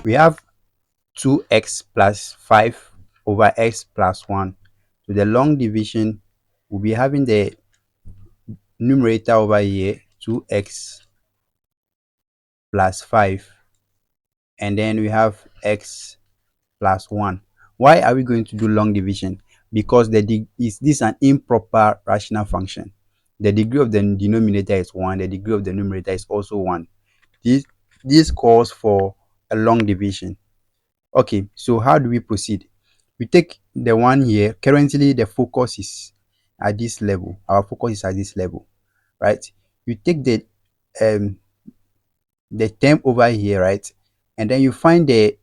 we have 2x plus 5 over x plus 1. So the long division will be having the numerator over here 2x plus 5, and then we have x plus 1. Why are we going to do long division? Because this is an improper rational function. The degree of the denominator is 1, the degree of the numerator is also 1. This calls for a long division. Okay, so how do we proceed? We take the one here. Currently the focus is at this level. Our focus is at this level, right? You take the term over here, right? And then you find the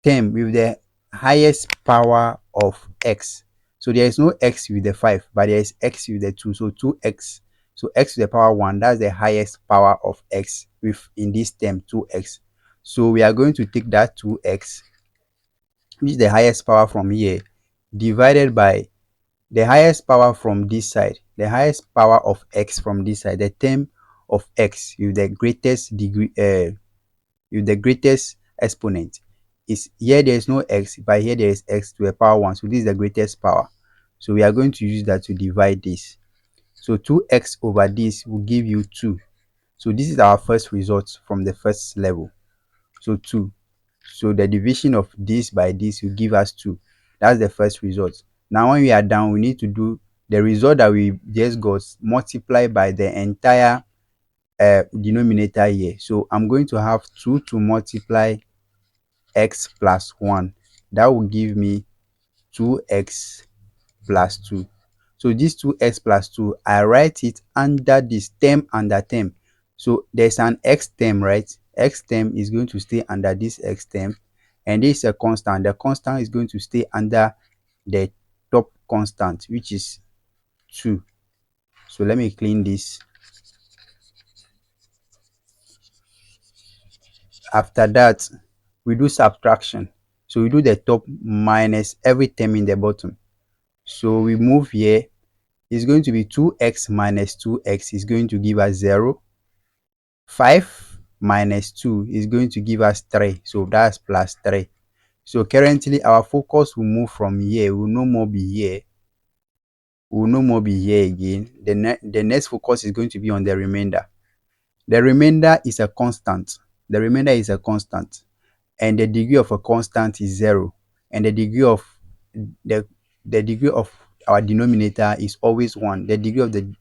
term with the highest power of x. So there is no x with the 5, but there is x with the 2. So 2x. So x to the power 1, that's the highest power of x with in this term 2x. So we are going to take that 2x, which is the highest power from here, divided by the highest power from this side, the highest power of x from this side, the term of x with the greatest degree, with the greatest exponent. Is here there is no x, but here there is x to the power 1. So this is the greatest power. So we are going to use that to divide this. So 2x over this will give you 2. So this is our first result from the first level. So 2. So the division of this by this will give us 2. That's the first result. Now when we are done, we need to do the result that we just got multiplied by the entire denominator here. So I'm going to have 2 to multiply x plus 1. That will give me 2x plus 2. So this 2x plus 2, I write it under this term under term. So there's an x term, right? X term is going to stay under this x term, and this is a constant. The constant is going to stay under the top constant, which is 2. So let me clean this. After that, we do subtraction. So we do the top minus every term in the bottom. So we move here. It's going to be 2x minus 2x is going to give us 0. 5 minus 2 is going to give us 3. So that's plus 3. So currently our focus will move from here. Will no more be here. Will no more be here again. The next focus is going to be on the remainder. The remainder is a constant. The remainder is a constant. And the degree of a constant is 0. And the degree of our denominator is always 1. The degree of the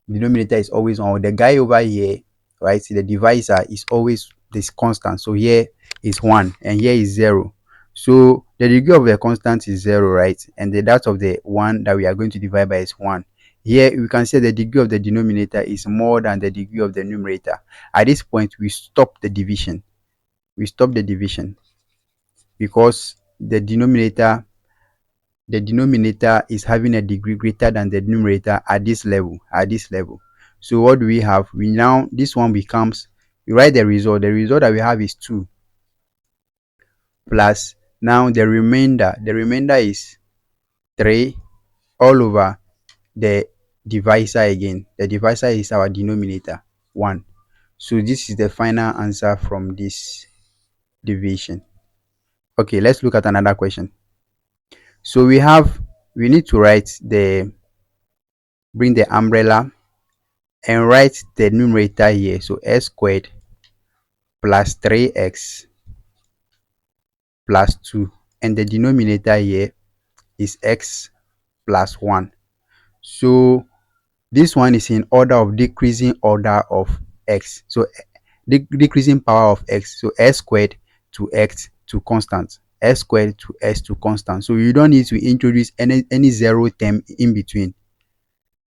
denominator is always 1. The guy over here, right, the divisor is always this constant. So here is 1 and here is 0. So the degree of the constant is 0, right? And that of the one that we are going to divide by is 1. Here we can say the degree of the denominator is more than the degree of the numerator. At this point, we stop the division. We stop the division because the denominator is having a degree greater than the numerator at this level. So what do we have? We now, this one becomes, we write the result. The result that we have is 2 plus, now the remainder is 3 all over the divisor again. The divisor is our denominator, 1. So this is the final answer from this division. Okay, let's look at another question. So we need to bring the umbrella and write the numerator here. So x squared plus 3x plus 2, and the denominator here is x plus 1. So this one is in order of decreasing order of x. So decreasing power of x. So x squared to x to constant, x squared to x to constant. So you don't need to introduce any 0 term in between,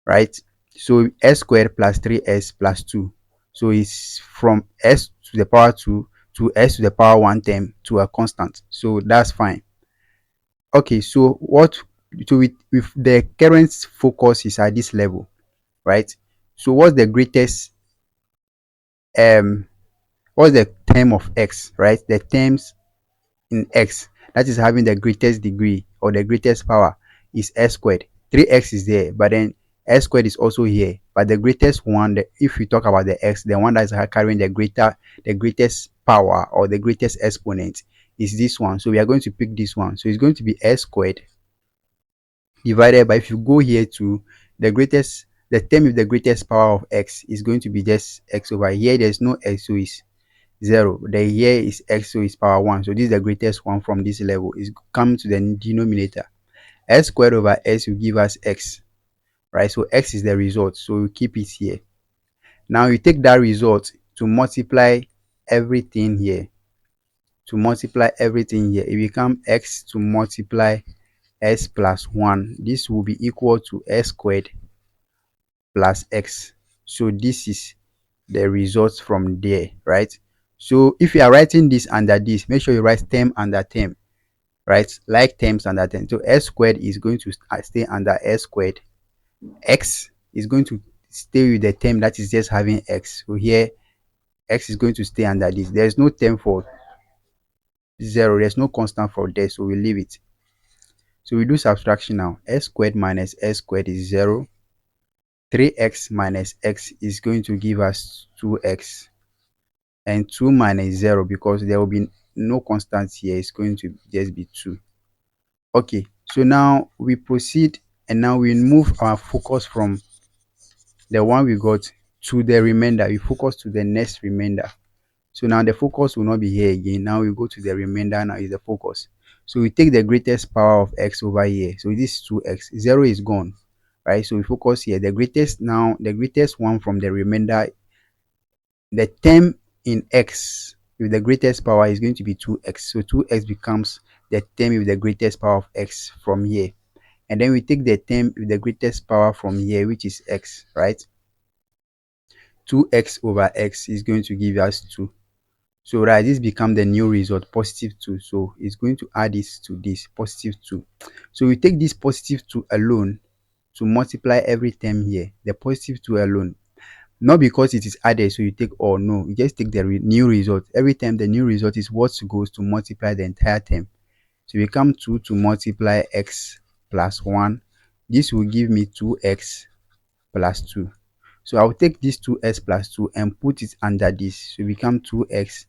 right? So s squared plus 3s plus 2. So it's from s to the power 2 to s to the power 1 term to a constant. So that's fine. Okay, so with the current focus is at this level, right? So what's the greatest what's the term of x, right? The terms in x that is having the greatest degree or the greatest power is s squared. 3x is there, but then s squared is also here, but the greatest one, if we talk about the x, the one that is carrying the greatest power or the greatest exponent is this one. So we are going to pick this one. So it's going to be s squared divided by, if you go here to the term with the greatest power of x is going to be just x over here. There's no x, so it's 0. The here is x, so it's power 1. So this is the greatest one from this level. Is come to the denominator. S squared over s will give us x, right? So x is the result, so we keep it here. Now you take that result to multiply everything here. It becomes x to multiply s plus 1. This will be equal to s squared plus x. So this is the result from there, right? So if you are writing this under this, make sure you write term under term, right? Like terms under term. So s squared is going to stay under s squared. X is going to stay with the term that is just having x. So here x is going to stay under this. There's no term for 0. There's no constant for there, so we leave it. So we do subtraction now. S squared minus s squared is 0. 3x minus x is going to give us 2x. And 2 minus 0, because there will be no constant here, it's going to just be 2. Okay, so now we proceed, and now we move our focus from the one we got to the remainder. We focus to the next remainder. So now the focus will not be here again. Now we go to the remainder. Now is the focus. So we take the greatest power of x over here. So this is 2x. 0 is gone, right? So we focus here. The greatest one from the remainder, the term in x with the greatest power is going to be 2x. So 2x becomes the term with the greatest power of x from here. And then we take the term with the greatest power from here, which is x, right? 2x over x is going to give us 2. So right, this become the new result, positive 2. So it's going to add this to this, positive 2. So we take this positive 2 alone to multiply every term here, the positive 2 alone. Not because it is added, so you take all. No, you just take the new result. Every time the new result is what goes to multiply the entire term. So we come 2 to multiply x plus 1. This will give me 2x plus 2. So I'll take this 2x plus 2 and put it under this. So it become 2x.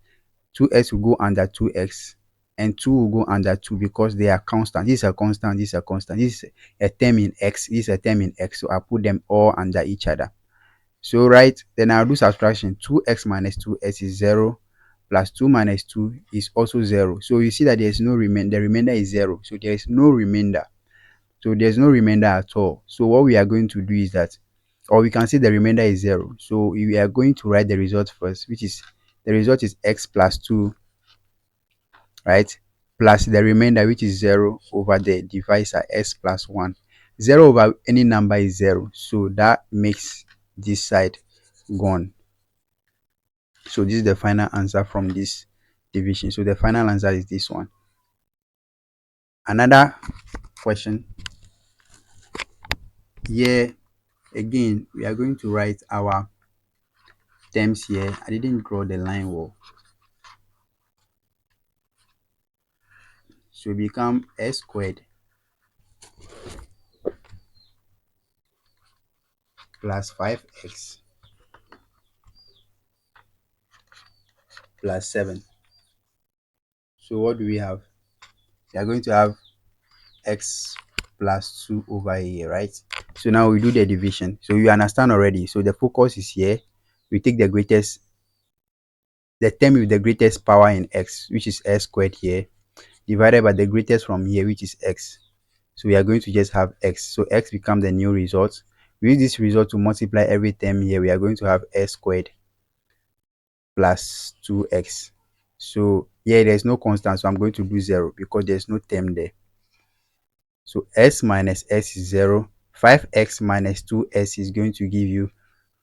2x will go under 2x, and 2 will go under 2 because they are constant. This is a constant, this is a constant. This is a term in x, this is a term in x. So I put them all under each other. So right, then I'll do subtraction. 2x minus 2x is 0, plus 2 minus 2 is also 0. So you see that there is no remainder. The remainder is 0. So there is no remainder. So there's no remainder at all. So what we are going to do is that, or we can say the remainder is 0. So we are going to write the result first, which is, the result is x plus 2, right? Plus the remainder, which is 0 over the divisor s plus 1. 0 over any number is 0. So that makes this side gone. So this is the final answer from this division. So the final answer is this one. Another question here, again we are going to write our terms here. I didn't draw the line well, so it become s squared plus 5x plus 7. So what do we have? We are going to have x plus 2 over here, right? So now we do the division. So you understand already. So the focus is here. We take the term with the greatest power in x, which is s squared here, divided by the greatest from here, which is x. So we are going to just have x. So x becomes the new result. We use this result to multiply every term here. We are going to have s squared plus 2x. So here there's no constant, so I'm going to do 0 because there's no term there. So s minus s is 0. 5x minus 2s is going to give you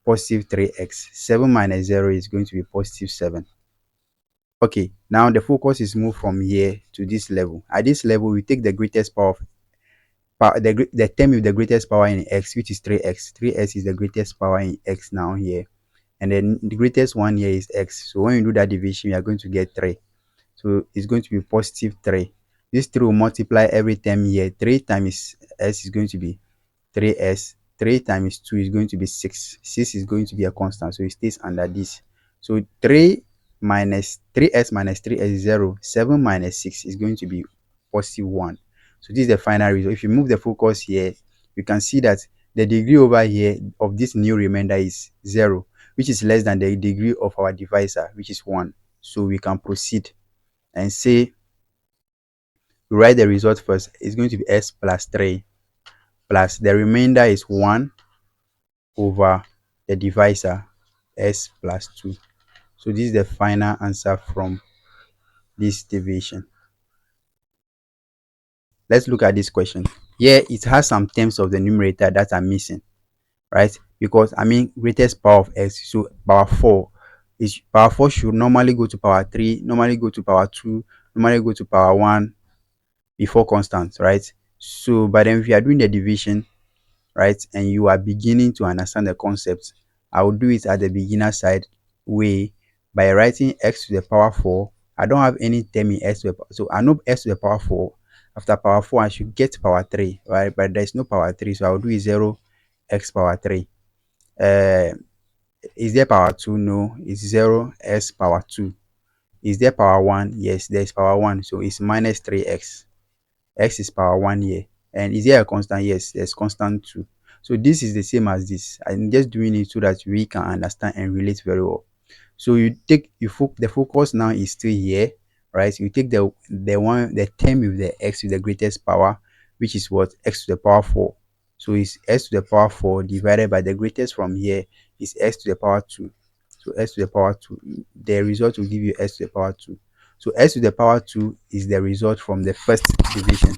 positive 3x. 7 minus 0 is going to be positive 7. Okay, now the focus is moved from here to this level. At this level, we take the greatest power of the term with the greatest power in x, which is 3x. 3x is the greatest power in x now here. And then the greatest one here is x. So when you do that division, you are going to get 3. So it's going to be positive 3. This 3 will multiply every term here. 3 times s is going to be 3s. 3 times 2 is going to be 6. 6 is going to be a constant, so it stays under this. So 3 minus 3s minus 3s is 0. 7 minus 6 is going to be positive 1. So this is the final result. If you move the focus here, you can see that the degree over here of this new remainder is 0, which is less than the degree of our divisor, which is 1. So we can proceed and say, write the result first. It's going to be s plus 3 plus the remainder is 1 over the divisor, s plus 2. So this is the final answer from this division. Let's look at this question. Here it has some terms of the numerator that are missing, right? Because I mean greatest power of x, so power 4 is power 4 should normally go to power 3, normally go to power 2, normally go to power 1 before constant, right? So but then if you are doing the division, right, and you are beginning to understand the concept, I will do it at the beginner side way by writing x to the power 4. I don't have any term in s to the power, so I know s to the power 4. After power 4, I should get power 3, right? But there's no power 3, so I will do it 0 x power 3. Is there power 2? No, it's 0 s power 2. Is there power 1? Yes, there's power 1, so it's minus 3x. X is power 1 here. And is there a constant? Yes, there's constant 2. So this is the same as this. I'm just doing it so that we can understand and relate very well. So you take the focus now is still here, right? You take the term with the x to the greatest power, which is what? X to the power 4. So it's x to the power 4 divided by the greatest from here is x to the power 2. So x to the power 2, the result will give you x to the power 2. So x to the power 2 is the result from the first division.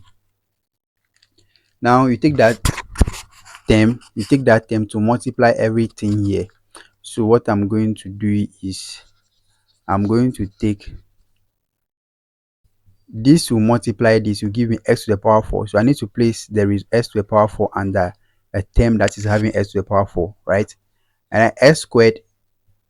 Now you take that term to multiply everything here. So what I'm going to do is I'm going to take this to multiply this will give me x to the power 4. So I need to place the x to the power 4 under a term that is having x to the power 4, right? And then x squared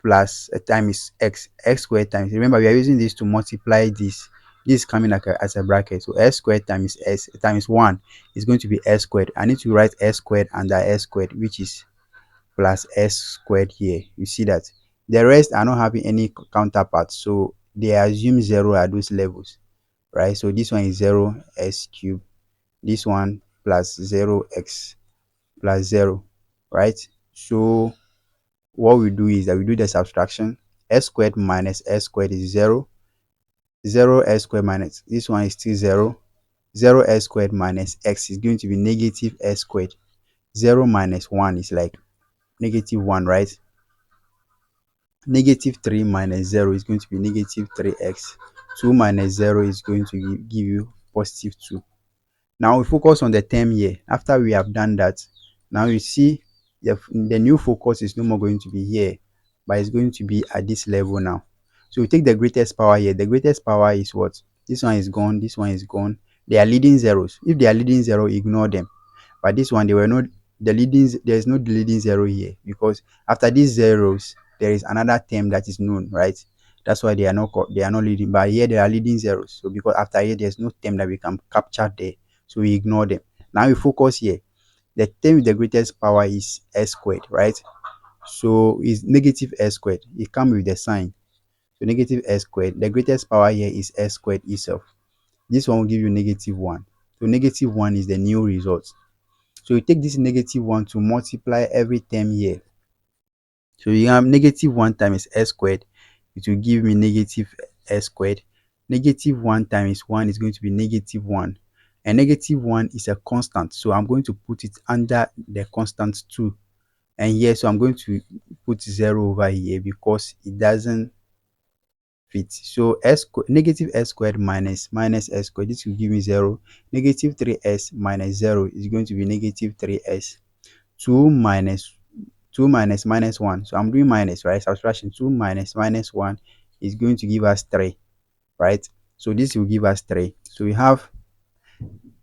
plus a time is x squared times, remember we are using this to multiply this is coming like as a bracket, so s squared times s times 1 is going to be s squared. I need to write s squared under s squared, which is plus s squared here. You see that the rest are not having any counterpart, so they assume 0 at those levels, right? So this one is 0 s cubed, this one plus 0x plus 0, right? So what we do is that we do the subtraction. S squared minus s squared is 0. 0 s squared minus this one is still 0. 0 s squared minus x is going to be negative s squared. 0 minus 1 is like negative 1, right? Negative 3 minus 0 is going to be negative 3x. 2 minus 0 is going to give you positive 2. Now we focus on the term here. After we have done that, now you see the new focus is no more going to be here, but it's going to be at this level now. So we take the greatest power here. The greatest power is what? This one is gone, this one is gone. They are leading zeros. If they are leading 0, ignore them. But this one, they were not the leading, there is no leading 0 here, because after these zeros there is another term that is known, right? That's why they are not leading, but here they are leading zeros. So because after here there's no term that we can capture there, so we ignore them. Now we focus here. The term with the greatest power is s squared, right? So it's negative s squared. It comes with the sign. So negative s squared. The greatest power here is s squared itself. This one will give you negative 1. So negative 1 is the new result. So you take this negative 1 to multiply every term here. So you have negative 1 times s squared. It will give me negative s squared. Negative 1 times 1 is going to be negative 1. And negative 1 is a constant. So I'm going to put it under the constant 2. And here, so I'm going to put 0 over here because it doesn't fit. So negative s squared minus s squared, this will give me 0. Negative 3s minus 0 is going to be negative 3s. 2 minus minus 1. So I'm doing minus, right? Subtraction. 2 minus 1 is going to give us 3, right? So this will give us 3. So we have,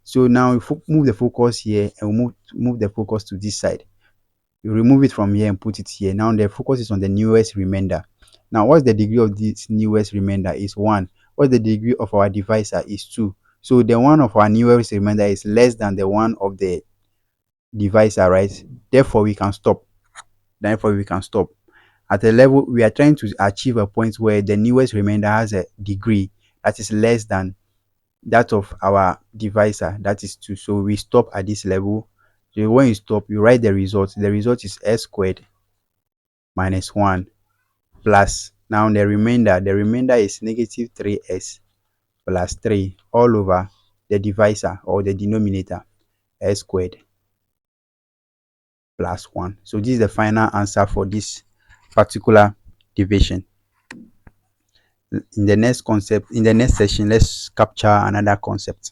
so now we move the focus here and we move the focus to this side. You remove it from here and put it here. Now the focus is on the newest remainder. Now what's the degree of this newest remainder? Is 1. What's the degree of our divisor? Is 2. So the one of our newest remainder is less than the one of the divisor, right? Therefore we can stop. At a level, we are trying to achieve a point where the newest remainder has a degree that is less than that of our divisor, that is 2. So we stop at this level. So when you stop, you write the result. The result is s squared minus 1 plus, now the remainder is negative 3s plus 3 all over the divisor or the denominator, s squared plus 1. So this is the final answer for this particular division. In the next session, let's capture another concept.